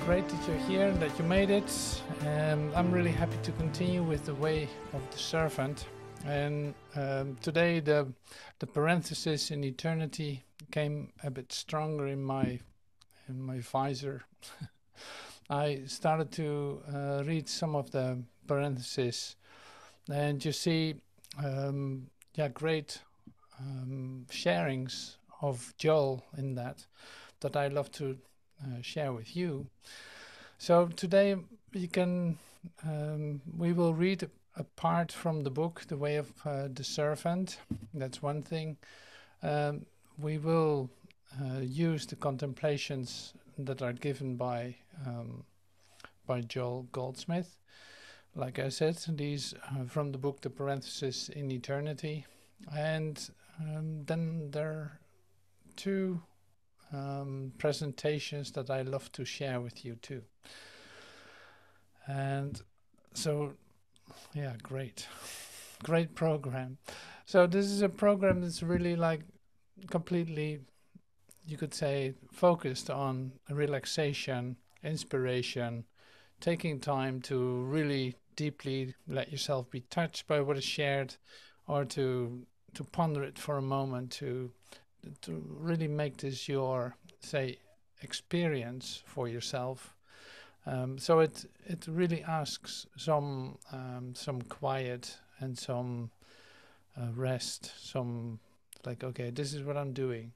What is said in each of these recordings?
great that you're here and that you made it. And I'm really happy to continue with the way of the servant. And today the parenthesis in eternity came a bit stronger in my visor. I started to read some of the parentheses, and you see, great sharings of Joel in that I love to share with you. So today we will read a part from the book, The Way of the Servant. That's one thing. We will use the contemplations that are given by Joel Goldsmith. Like I said, these from the book The Parenthesis in Eternity. And then there are two presentations that I love to share with you too. And so, yeah, great program. So this is a program that's really like completely, you could say, focused on relaxation, inspiration, taking time to really deeply let yourself be touched by what is shared, or to ponder it for a moment, to really make this your, say, experience for yourself. So it really asks some quiet and some rest, some like, okay, this is what I'm doing,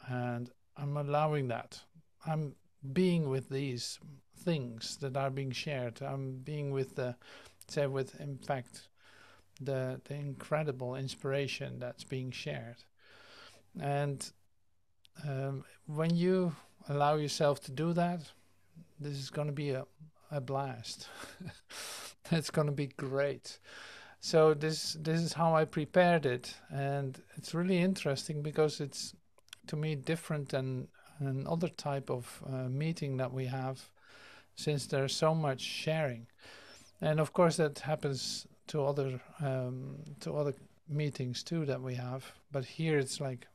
and I'm allowing that. I'm being with these things that are being shared. I'm being with in fact, the incredible inspiration that's being shared. And when you allow yourself to do that, this is going to be a blast. It's going to be great. So this is how I prepared it, and it's really interesting because it's, to me, different than another type of meeting that we have, since there's so much sharing. And of course that happens to other meetings too that we have, but here it's like,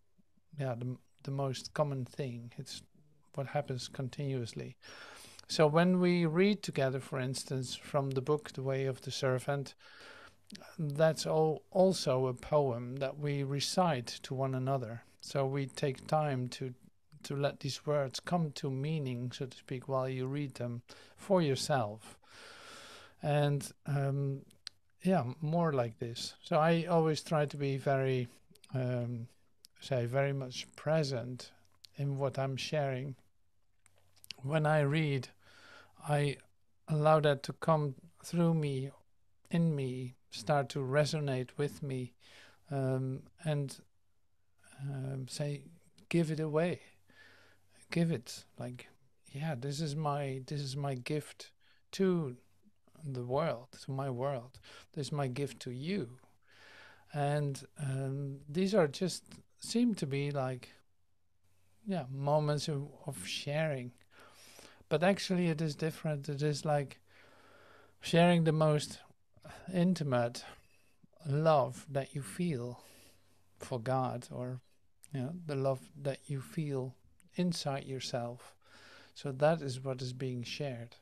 yeah, the most common thing. It's what happens continuously. So when we read together, for instance, from the book The Way of the Servant, that's also a poem that we recite to one another. So we take time to let these words come to meaning, so to speak, while you read them for yourself. And more like this. So I always try to be very, very much present in what I'm sharing. When I read, I allow that to come through me, in me, start to resonate with me, and say, give it away, give it, like, yeah, this is my gift to the world, to my world. This is my gift to you. And these are just seem to be like, yeah, moments of sharing. But actually it is different. It is like sharing the most intimate love that you feel for God, or the love that you feel inside yourself. So that is what is being shared.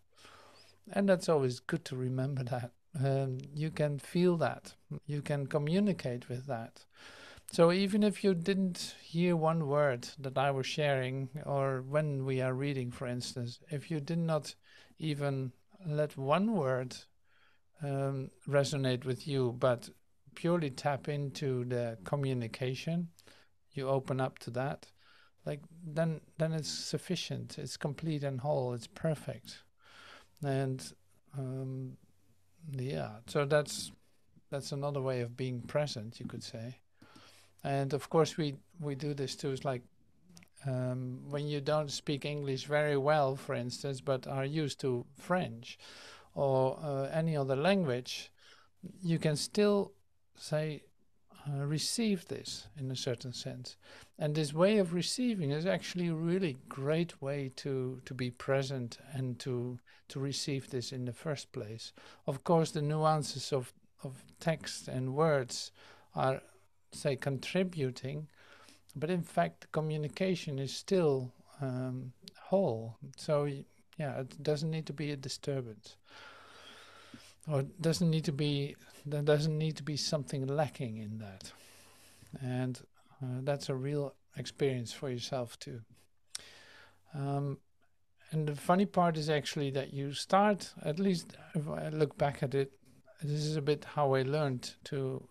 And that's always good to remember that. You can feel that. You can communicate with that. So even if you didn't hear one word that I was sharing, or when we are reading, for instance, if you did not even let one word resonate with you, but purely tap into the communication, you open up to that, like then it's sufficient. It's complete and whole. It's perfect. And so that's another way of being present, you could say. And of course we do this too. It's like when you don't speak English very well, for instance, but are used to French or any other language, you can still say receive this in a certain sense. And this way of receiving is actually a really great way to be present and to receive this in the first place. Of course, the nuances of text and words are, say, contributing, but in fact communication is still whole. So Yeah, it doesn't need to be a disturbance, or it doesn't need to be. There doesn't need to be something lacking in that, and that's a real experience for yourself too. Um, and the funny part is actually that you start. At least if I look back at it, this is a bit how I learned to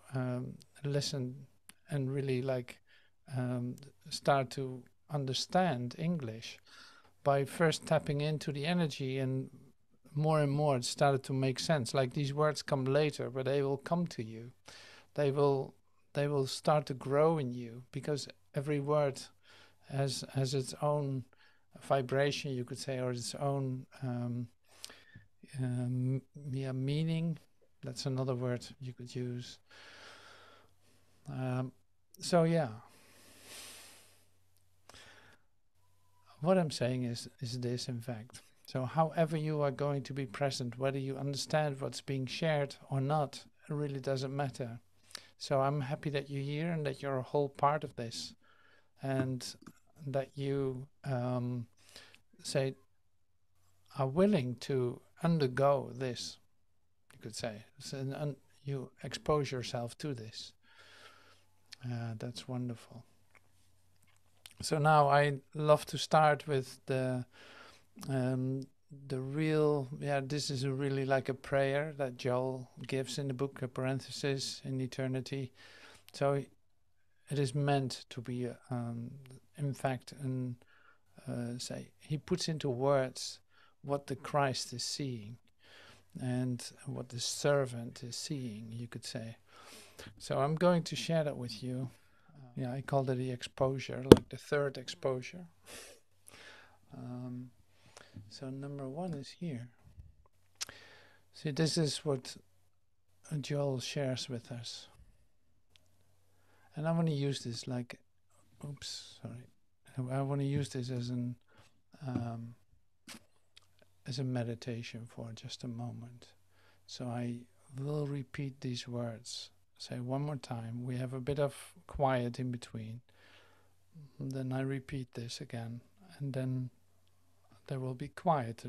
listen and really like um, start to understand English by first tapping into the energy, and more it started to make sense. Like these words come later, but they will come to you. They will they will start to grow in you because every word has its own vibration, you could say, or its own yeah, meaning. That's another word you could use. Um, so yeah, what I'm saying is this, in fact. So however you are going to be present, whether you understand what's being shared or not, it really doesn't matter. So I'm happy that you're here and that you're a whole part of this, and that you say are willing to undergo this. You could say, so, and you expose yourself to this. That's wonderful. So now I love to start with um, the real. Yeah, this is a really like a prayer that Joel gives in the book, a parenthesis in eternity. So it is meant to be, in fact, an say he puts into words what the Christ is seeing and what the servant is seeing, you could say. So I'm going to share that with you. Yeah, I called it the exposure, like the third exposure. Um, so number one is here. See, this is what Joel shares with us. And I want to use this like, oops, sorry. I want to use this um, as a meditation for just a moment. So I will repeat these words. Say one more time. We have a bit of quiet in between. And then I repeat this again. And then there will be quiet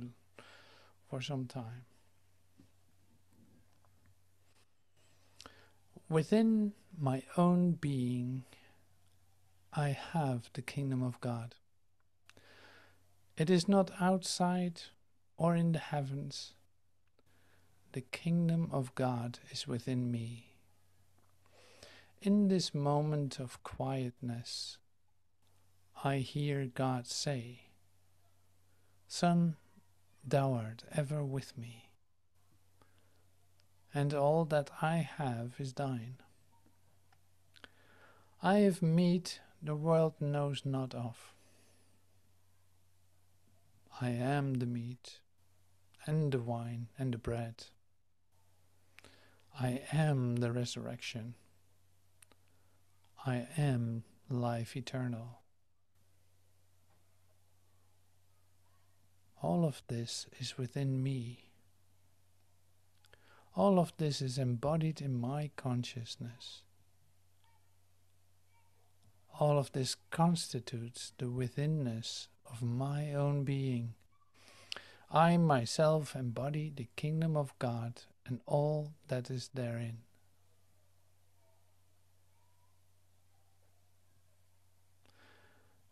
for some time. Within my own being, I have the kingdom of God. It is not outside or in the heavens. The kingdom of God is within me. In this moment of quietness, I hear God say, Son, thou art ever with me, and all that I have is thine. I have meat the world knows not of. I am the meat, and the wine, and the bread. I am the resurrection. I am life eternal. All of this is within me. All of this is embodied in my consciousness. All of this constitutes the withinness of my own being. I myself embody the kingdom of God and all that is therein.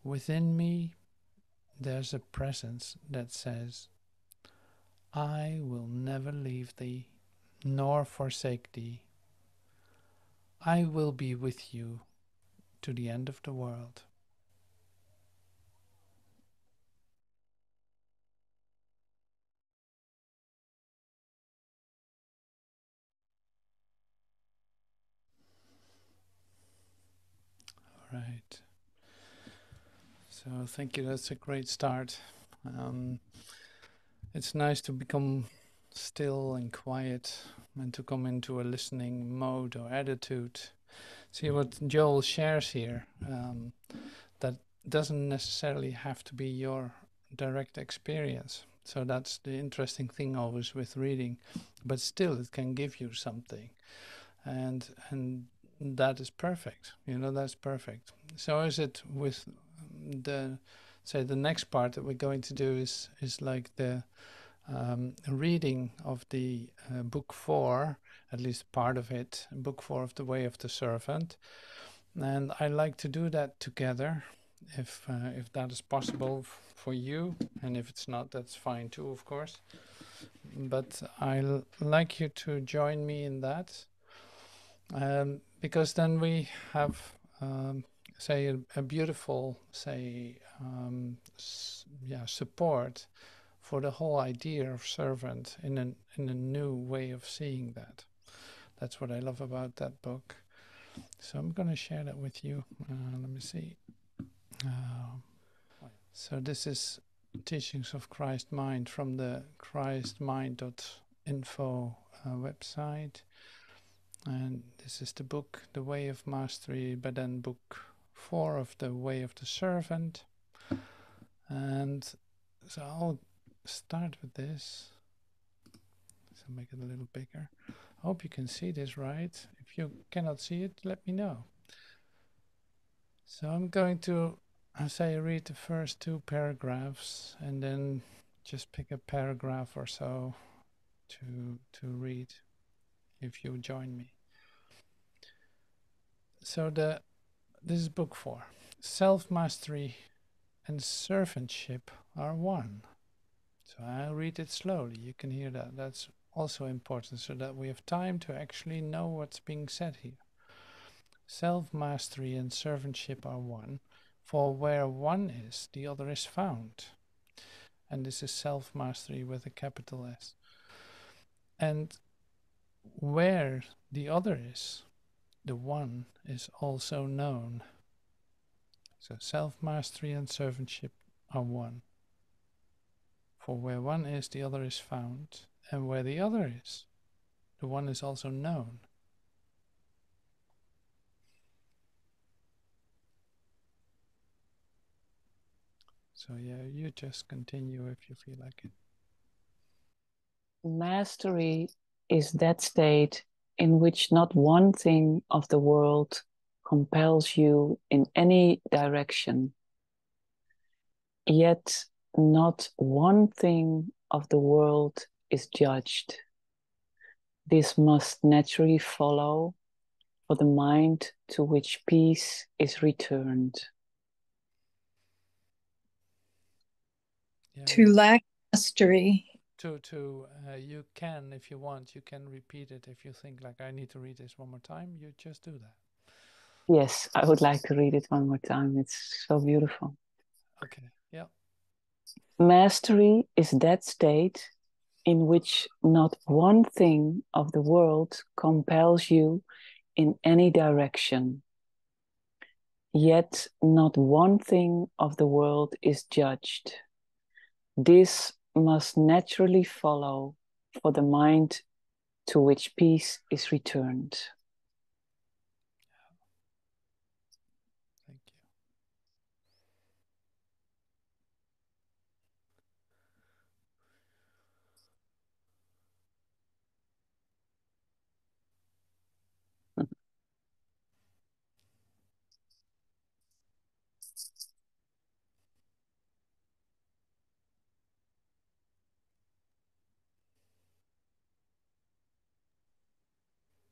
Within me, there's a presence that says, I will never leave thee, nor forsake thee. I will be with you to the end of the world. All right. So thank you. That's a great start. Um, it's nice to become still and quiet and to come into a listening mode or attitude. See what Joel shares here. That doesn't necessarily have to be your direct experience. So that's the interesting thing always with reading, but still it can give you something, and that is perfect. You know, that's perfect. So is it with the say the next part that we're going to do is like the reading of the book 4, at least part of it, book 4 of the Way of the Servant. And I like to do that together, if that is possible for you, and if it's not, that's fine too, of course. But I like you to join me in that, because then we have, say, a beautiful, say, support for the whole idea of servant in a new way of seeing that. That's what I love about that book. So I'm going to share that with you. Let me see. So this is Teachings of Christ Mind from the christmind.info website. And this is the book, The Way of Mastery, but then book 4 of the Way of the Servant. And so I'll start with this. So make it a little bigger. I hope you can see this right. If you cannot see it, let me know. So I'm going to, read the first 2 paragraphs and then just pick a paragraph or so to read if you join me. So this is book 4. Self-mastery and servantship are one. So I'll read it slowly. You can hear that. That's also important so that we have time to actually know what's being said here. Self-mastery and servantship are one, for where one is, the other is found. And this is self-mastery with a capital S. And where the other is, the one is also known. So self-mastery and servantship are one. For where one is, the other is found. And where the other is, the one is also known. So yeah, you just continue if you feel like it. Mastery is that state in which not one thing of the world compels you in any direction, yet not one thing of the world is judged. This must naturally follow for the mind to which peace is returned. Yeah, to lack mastery. You can, if you want, you can repeat it. If you think like I need to read this one more time, you just do that. Yes, I would like to read it one more time. It's so beautiful. Okay, yeah. Mastery is that state in which not one thing of the world compels you in any direction, yet not one thing of the world is judged. This must naturally follow for the mind to which peace is returned. Thank you.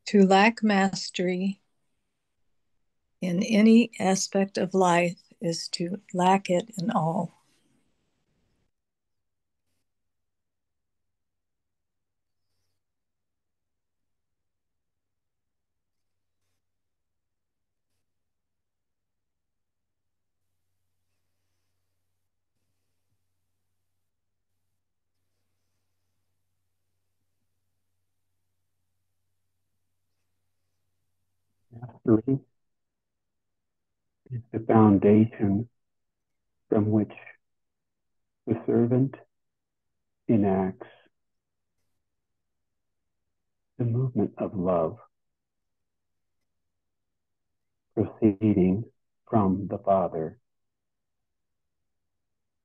To lack mastery in any aspect of life is to lack it in all. Mastery is the foundation from which the servant enacts the movement of love, proceeding from the Father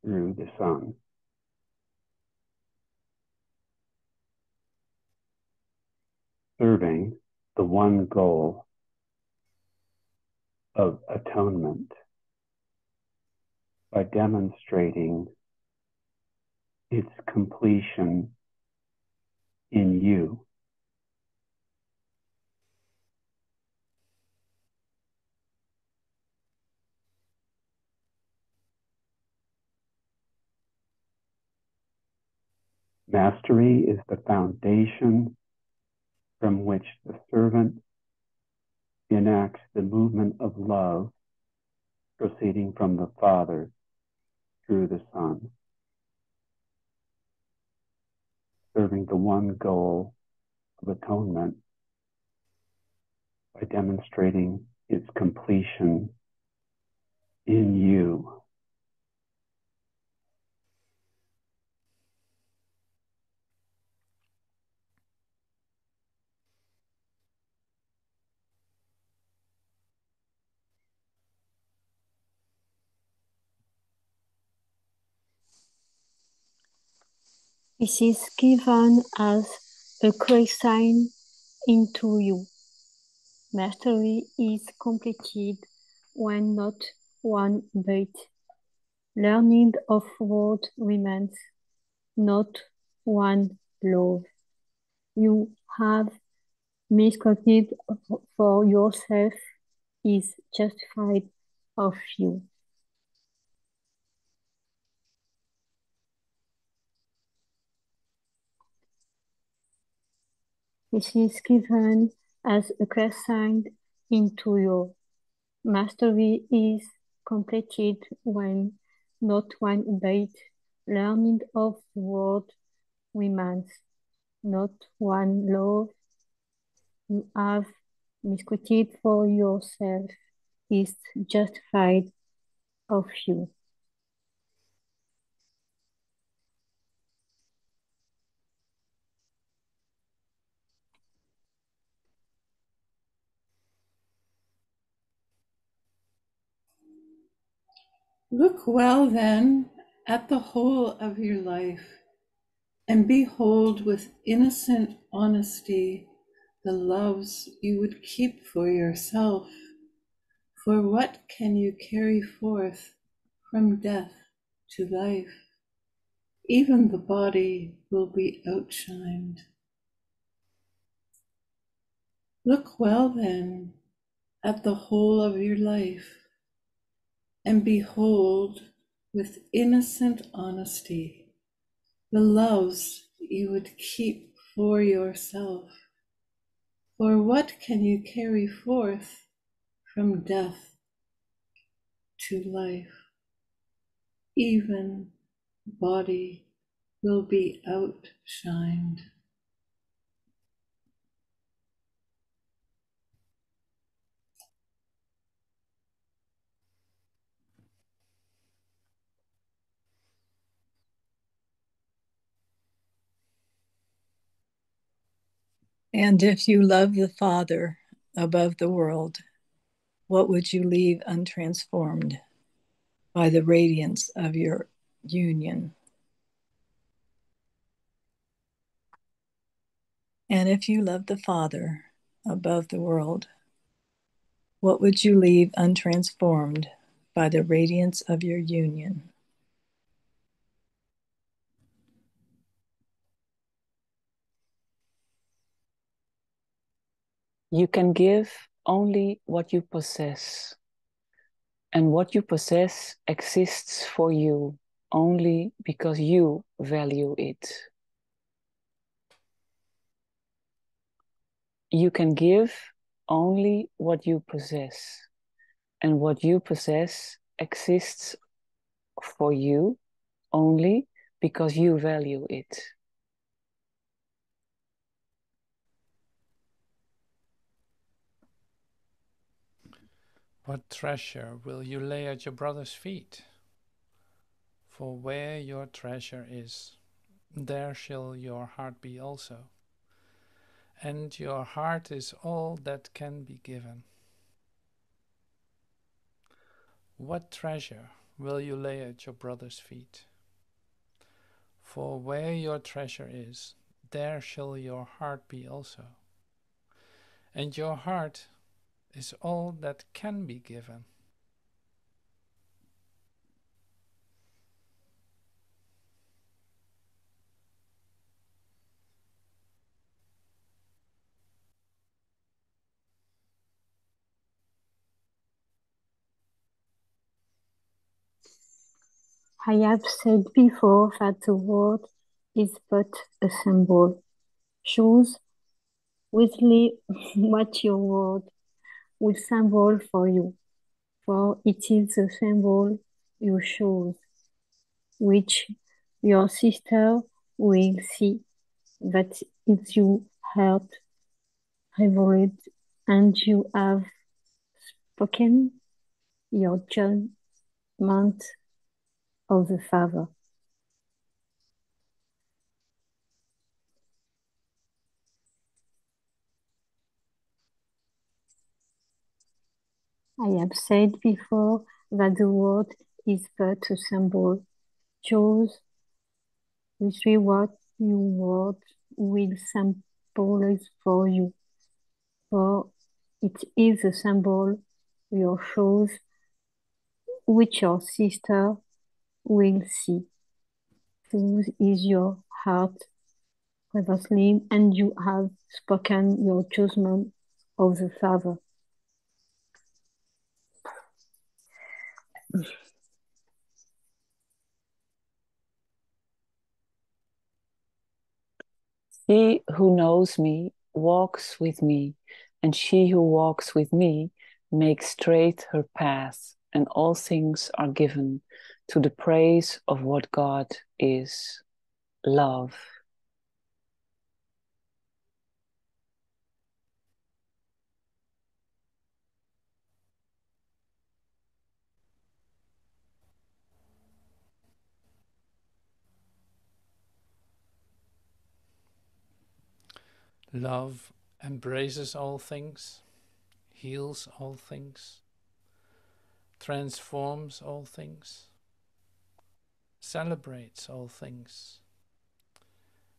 through the Son. Serving the one goal of atonement by demonstrating its completion in you. Mastery is the foundation from which the servant enacts the movement of love proceeding from the Father through the Son, serving the one goal of atonement by demonstrating its completion in you. This is given as a grace sign into you. Mastery is completed when not one but learning of word remains, not one love. You have misquoted for yourself is justified of you. This is given as a grace sign into your mastery is completed when not one but learning of the word remains, not one love. You have misquoted for yourself is justified of you. Look well then at the whole of your life, and behold with innocent honesty the loves you would keep for yourself. For what can you carry forth from death to life? Even the body will be outshined. Look well then at the whole of your life, and behold with innocent honesty the loves you would keep for yourself. For what can you carry forth from death to life? Even body will be outshined. And if you love the Father above the world, what would you leave untransformed by the radiance of your union? And if you love the Father above the world, what would you leave untransformed by the radiance of your union? You can give only what you possess, and what you possess exists for you only because you value it. You can give only what you possess, and what you possess exists for you only because you value it. What treasure will you lay at your brother's feet? For where your treasure is, there shall your heart be also. And your heart is all that can be given. What treasure will you lay at your brother's feet? For where your treasure is, there shall your heart be also. And your heart is all that can be given. I have said before that the world is but a symbol. Choose wisely what your word will symbol for you, for it is the symbol you choose, which your sister will see, that is your heart revealed, and you have spoken your judgment of the Father. I have said before that the world is but a symbol. Choose which what your word will symbolize for you, for it is a symbol your shows which your sister will see. Whose is your heart previously, and you have spoken your judgment of the Father. He who knows me walks with me, and she who walks with me makes straight her path, and all things are given to the praise of what God is, love. Love embraces all things, heals all things, transforms all things, celebrates all things,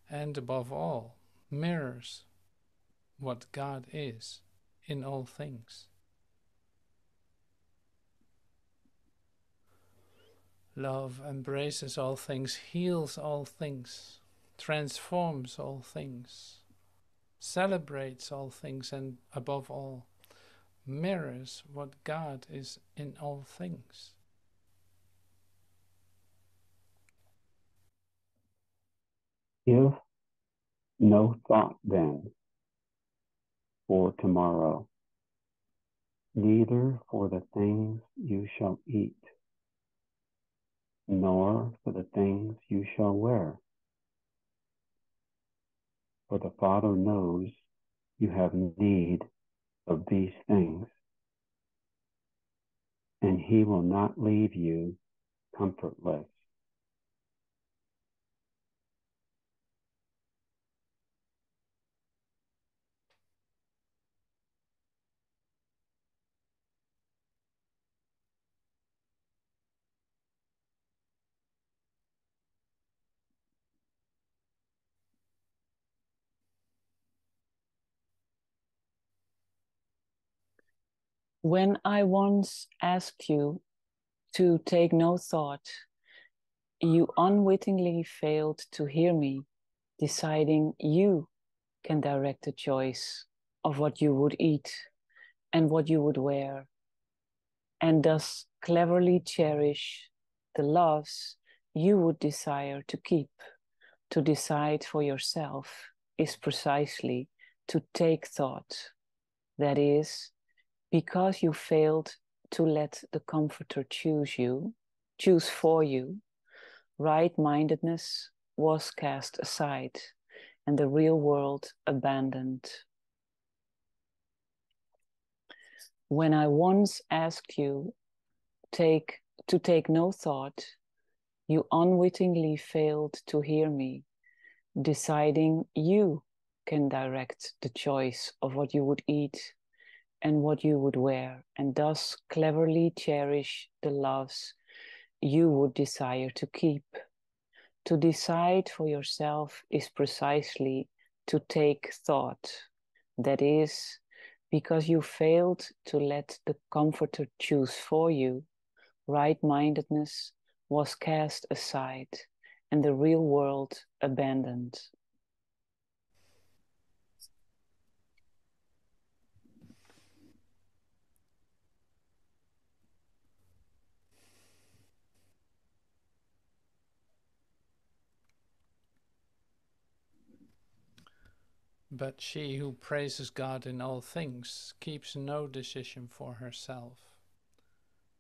and above all, mirrors what God is in all things. Love embraces all things, heals all things, transforms all things, celebrates all things, and above all, mirrors what God is in all things. Give no thought then for tomorrow, neither for the things you shall eat, nor for the things you shall wear. For the Father knows you have need of these things, and he will not leave you comfortless. When I once asked you to take no thought, you unwittingly failed to hear me, deciding you can direct the choice of what you would eat and what you would wear, and thus cleverly cherish the loves you would desire to keep. To decide for yourself is precisely to take thought. That is, because you failed to let the Comforter choose for you, right-mindedness was cast aside and the real world abandoned. When I once asked you to take no thought, you unwittingly failed to hear me, deciding you can direct the choice of what you would eat and what you would wear, and thus cleverly cherish the loves you would desire to keep. To decide for yourself is precisely to take thought. That is, because you failed to let the Comforter choose for you, right-mindedness was cast aside and the real world abandoned. But she who praises God in all things keeps no decision for herself,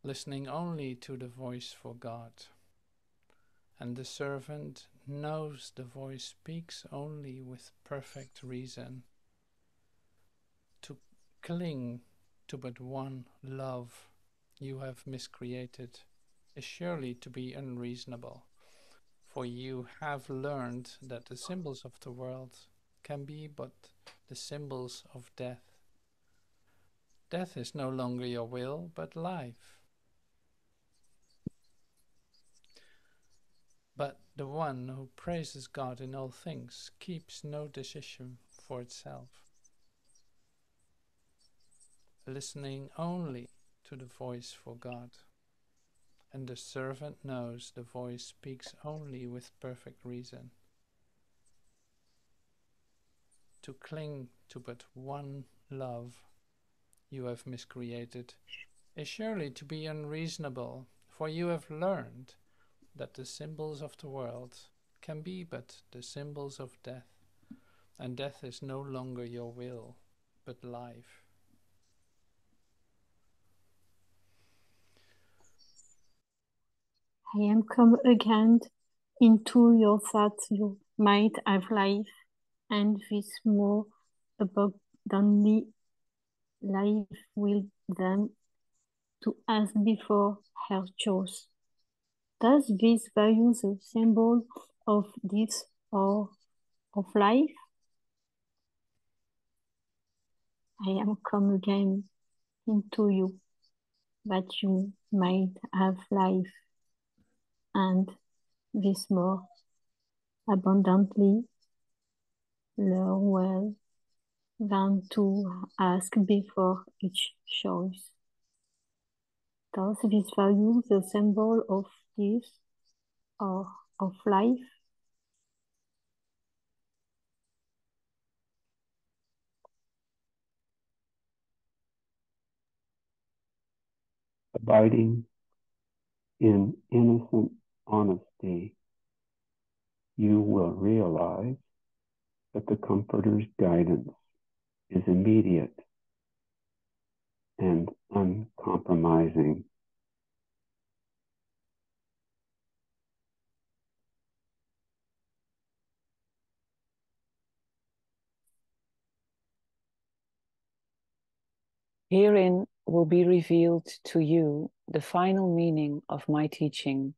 listening only to the voice for God. And the servant knows the voice speaks only with perfect reason. To cling to but one love you have miscreated is surely to be unreasonable, for you have learned that the symbols of the world can be but the symbols of death. Death is no longer your will, but life. But the one who praises God in all things keeps no decision for itself, listening only to the voice for God. And the servant knows the voice speaks only with perfect reason. To cling to but one love you have miscreated is surely to be unreasonable, for you have learned that the symbols of the world can be but the symbols of death, and death is no longer your will, but life. I am come again into your that you might have life, and this more abundantly life will them to as before her choice. Does this value the symbol of this or of life? I am come again into you, that you might have life, and this more abundantly learn well than to ask before each choice. Does this value the symbol of this or of life? Abiding in innocent honesty, you will realize that the Comforter's guidance is immediate and uncompromising. Herein will be revealed to you the final meaning of my teaching.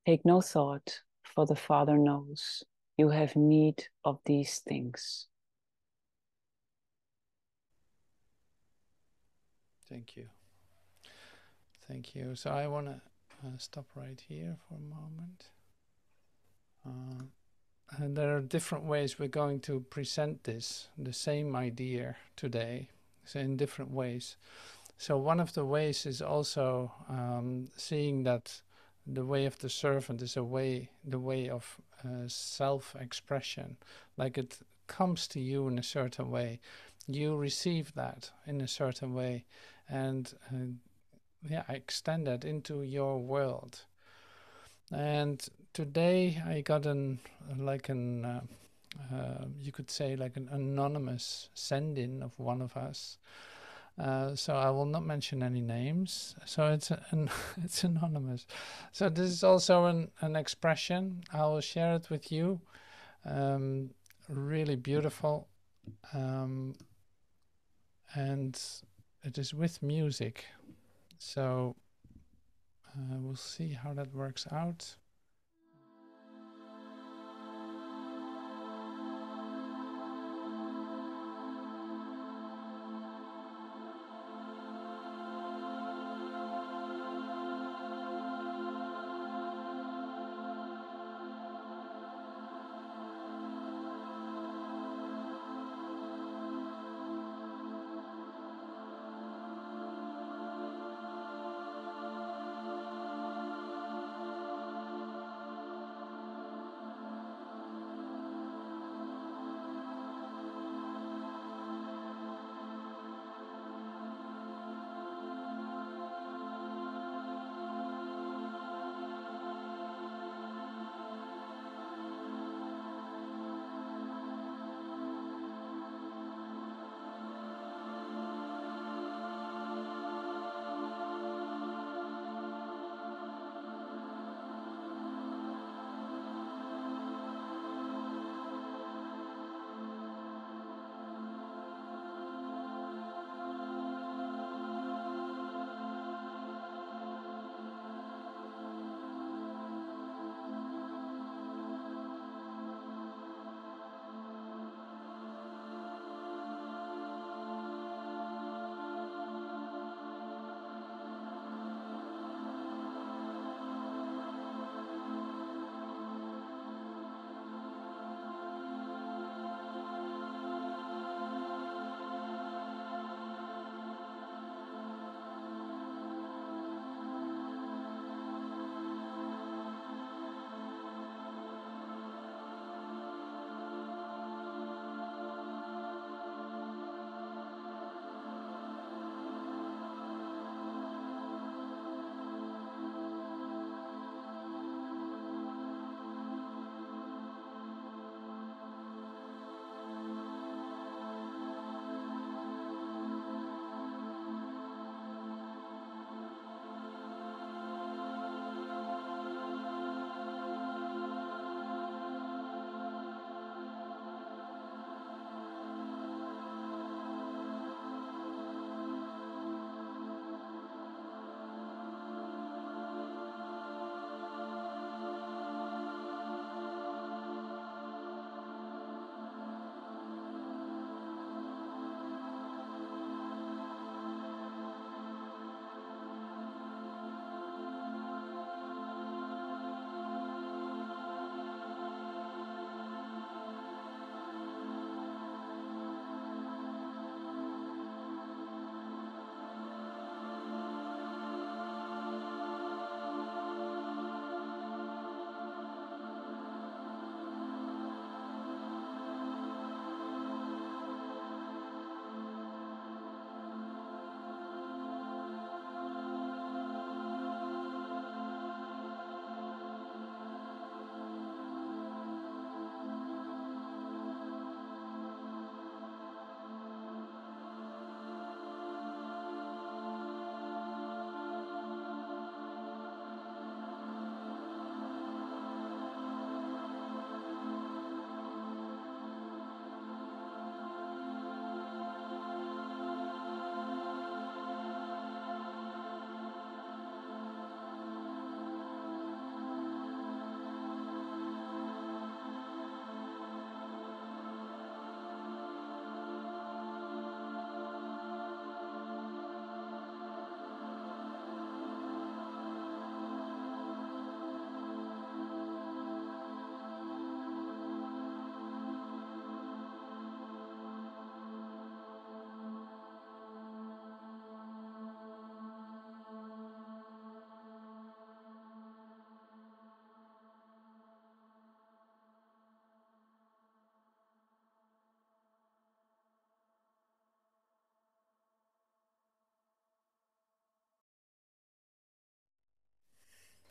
Take no thought, for the Father knows you have need of these things. Thank you. Thank you. So I want to stop right here for a moment. And there are different ways we're going to present this, the same idea today, so in different ways. So one of the ways is also seeing that the way of the servant is the way of self-expression. Like it comes to you in a certain way. You receive that in a certain way, and extend that into your world. And today I got you could say like an anonymous send-in of one of us. So I will not mention any names. So it's anonymous. So this is also an expression. I will share it with you. Really beautiful, and it is with music. So we'll see how that works out.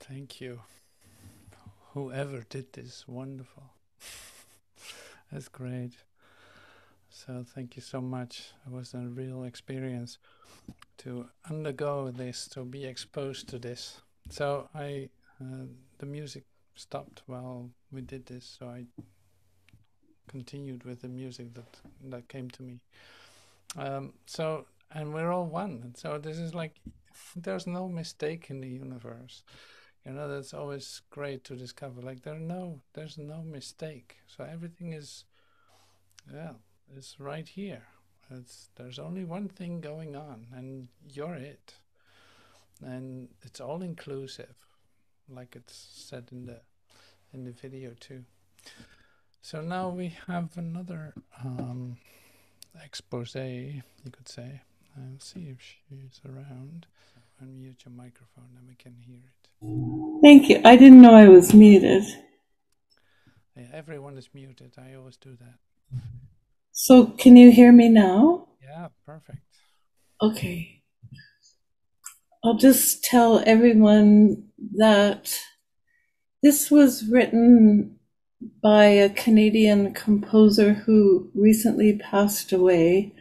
Thank you. Whoever did this, wonderful. That's great. So thank you so much. It was a real experience to undergo this, to be exposed to this. So the music stopped while we did this, so I continued with the music that came to me. And we're all one. And so this is like, there's no mistake in the universe. You know, that's always great to discover. Like there's no mistake. So everything is, it's right here. There's only one thing going on, and you're it. And it's all inclusive, like it's said in the video too. So now we have another expose, you could say. I'll see if she's around. Unmute your microphone and we can hear it. Thank you. I didn't know I was muted. Yeah, everyone is muted. I always do that. So can you hear me now? Yeah, perfect. Okay. I'll just tell everyone that this was written by a Canadian composer who recently passed away,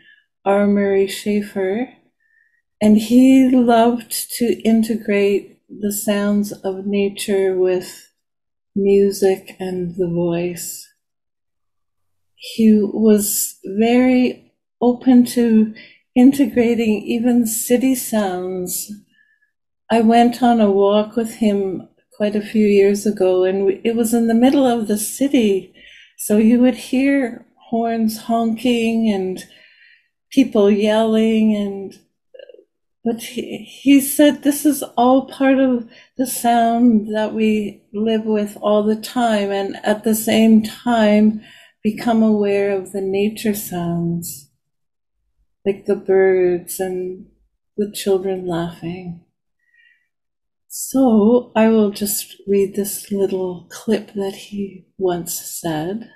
R. Murray Schafer, and he loved to integrate the sounds of nature with music and the voice. He was very open to integrating even city sounds. I went on a walk with him quite a few years ago, and it was in the middle of the city, so you would hear horns honking and people yelling, but he said this is all part of the sound that we live with all the time, and at the same time become aware of the nature sounds, like the birds and the children laughing. So I will just read this little clip that he once said.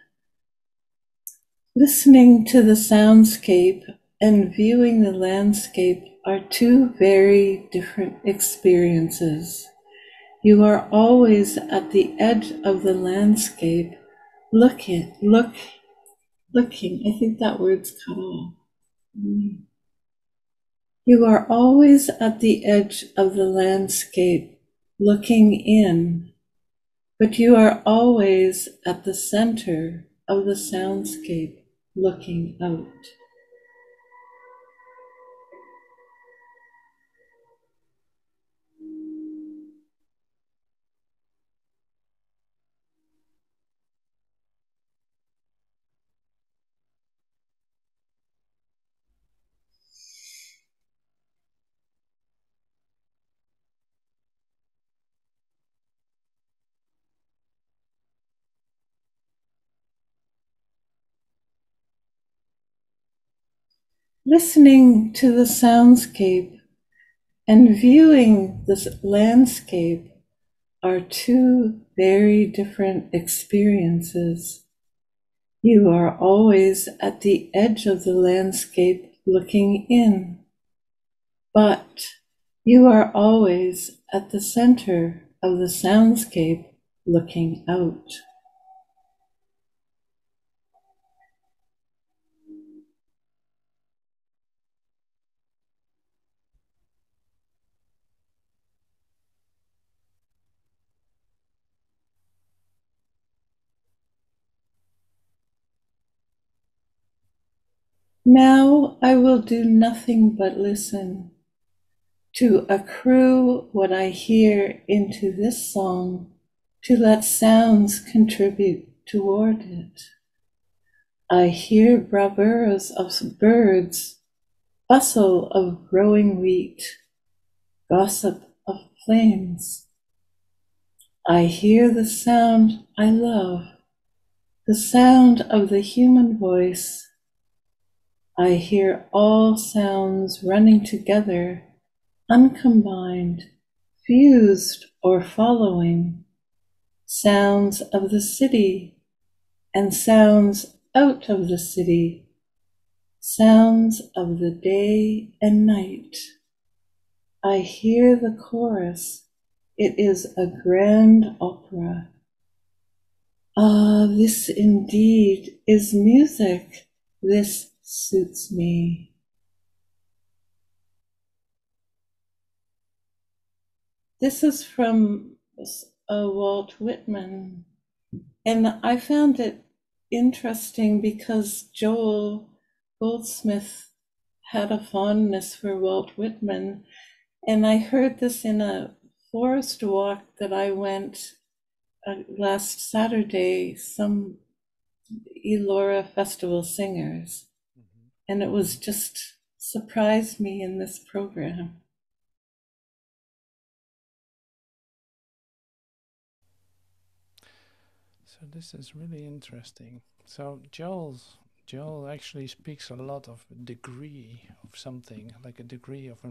Listening to the soundscape and viewing the landscape are two very different experiences. You are always at the edge of the landscape, looking. I think that word's cut off. You are always at the edge of the landscape, looking in, but you are always at the center of the soundscape, looking out. Listening to the soundscape and viewing this landscape are two very different experiences. You are always at the edge of the landscape looking in, but you are always at the center of the soundscape looking out. Now I will do nothing but listen, to accrue what I hear into this song, to let sounds contribute toward it. I hear bravures of birds, bustle of growing wheat, gossip of flames. I hear the sound I love, the sound of the human voice. I hear all sounds running together, uncombined, fused or following, sounds of the city and sounds out of the city, sounds of the day and night. I hear the chorus It is a grand opera. Ah, this indeed is music. This suits me. This is from Walt Whitman. And I found it interesting because Joel Goldsmith had a fondness for Walt Whitman. And I heard this in a forest walk that I went last Saturday, some Elora Festival singers. And it was just surprised me in this program. So this is really interesting. So Joel actually speaks a lot of degree of something, like a degree of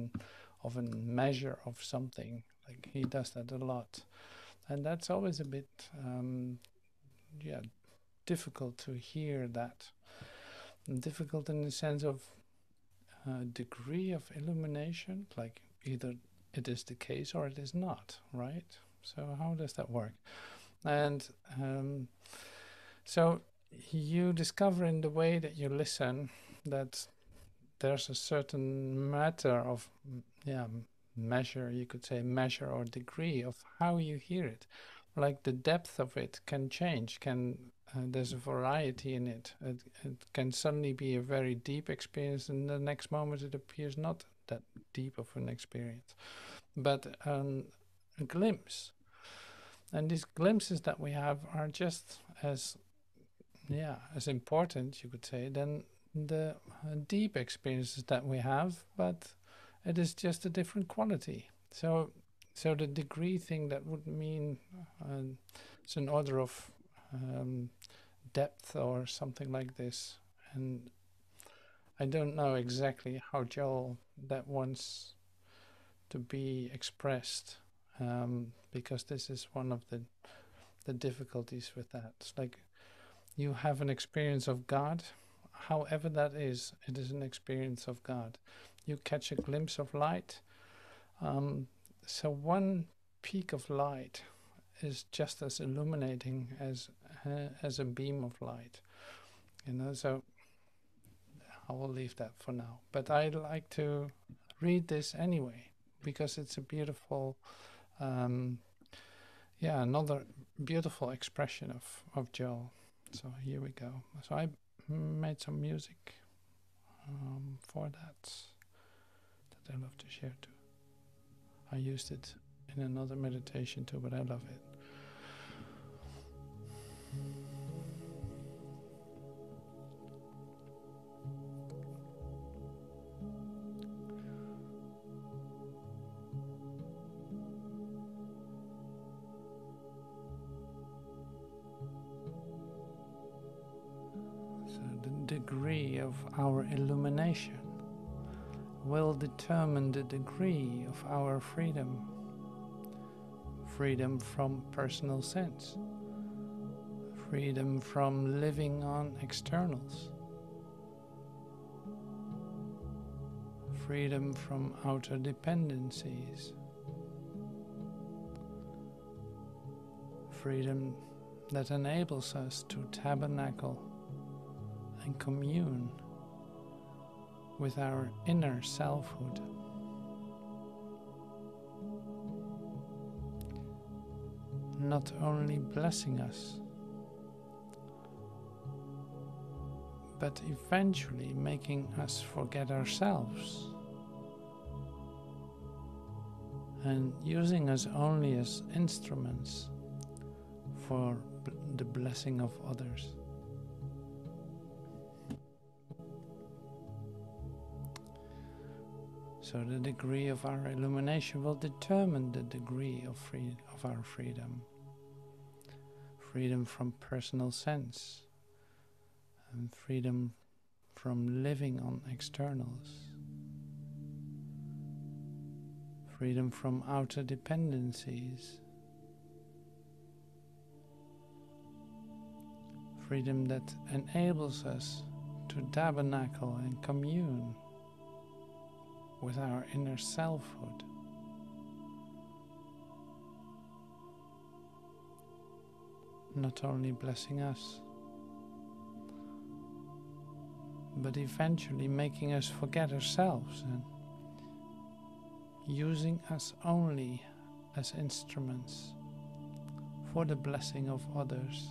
a measure of something. Like he does that a lot, and that's always a bit difficult to hear that. Difficult in the sense of degree of illumination, like either it is the case or it is not, right? So how does that work? And so you discover in the way that you listen that there's a certain matter of measure, you could say measure or degree of how you hear it. Like the depth of it can change, there's a variety in it. It can suddenly be a very deep experience, and the next moment it appears not that deep of an experience, but a glimpse. And these glimpses that we have are just as important, you could say, than the deep experiences that we have, but it is just a different quality. So the degree thing, that would mean it's an order of depth or something like this. And I don't know exactly how Joel that wants to be expressed, because this is one of the difficulties with that. It's like you have an experience of God, however that is, it is an experience of God. You catch a glimpse of light. So one peak of light is just as illuminating as a beam of light, so I will leave that for now. But I'd like to read this anyway, because it's a beautiful, another beautiful expression of Joel. So here we go. So I made some music for that I love to share too. I used it in another meditation too, but I love it. So the degree of our illumination will determine the degree of our freedom. Freedom from personal sense. Freedom from living on externals. Freedom from outer dependencies. Freedom that enables us to tabernacle and commune with our inner selfhood. Not only blessing us, but eventually making us forget ourselves and using us only as instruments for the blessing of others. So the degree of our illumination will determine the degree of our freedom. Freedom from personal sense and freedom from living on externals. Freedom from outer dependencies. Freedom that enables us to tabernacle and commune with our inner selfhood. not only blessing us, but eventually making us forget ourselves and using us only as instruments for the blessing of others.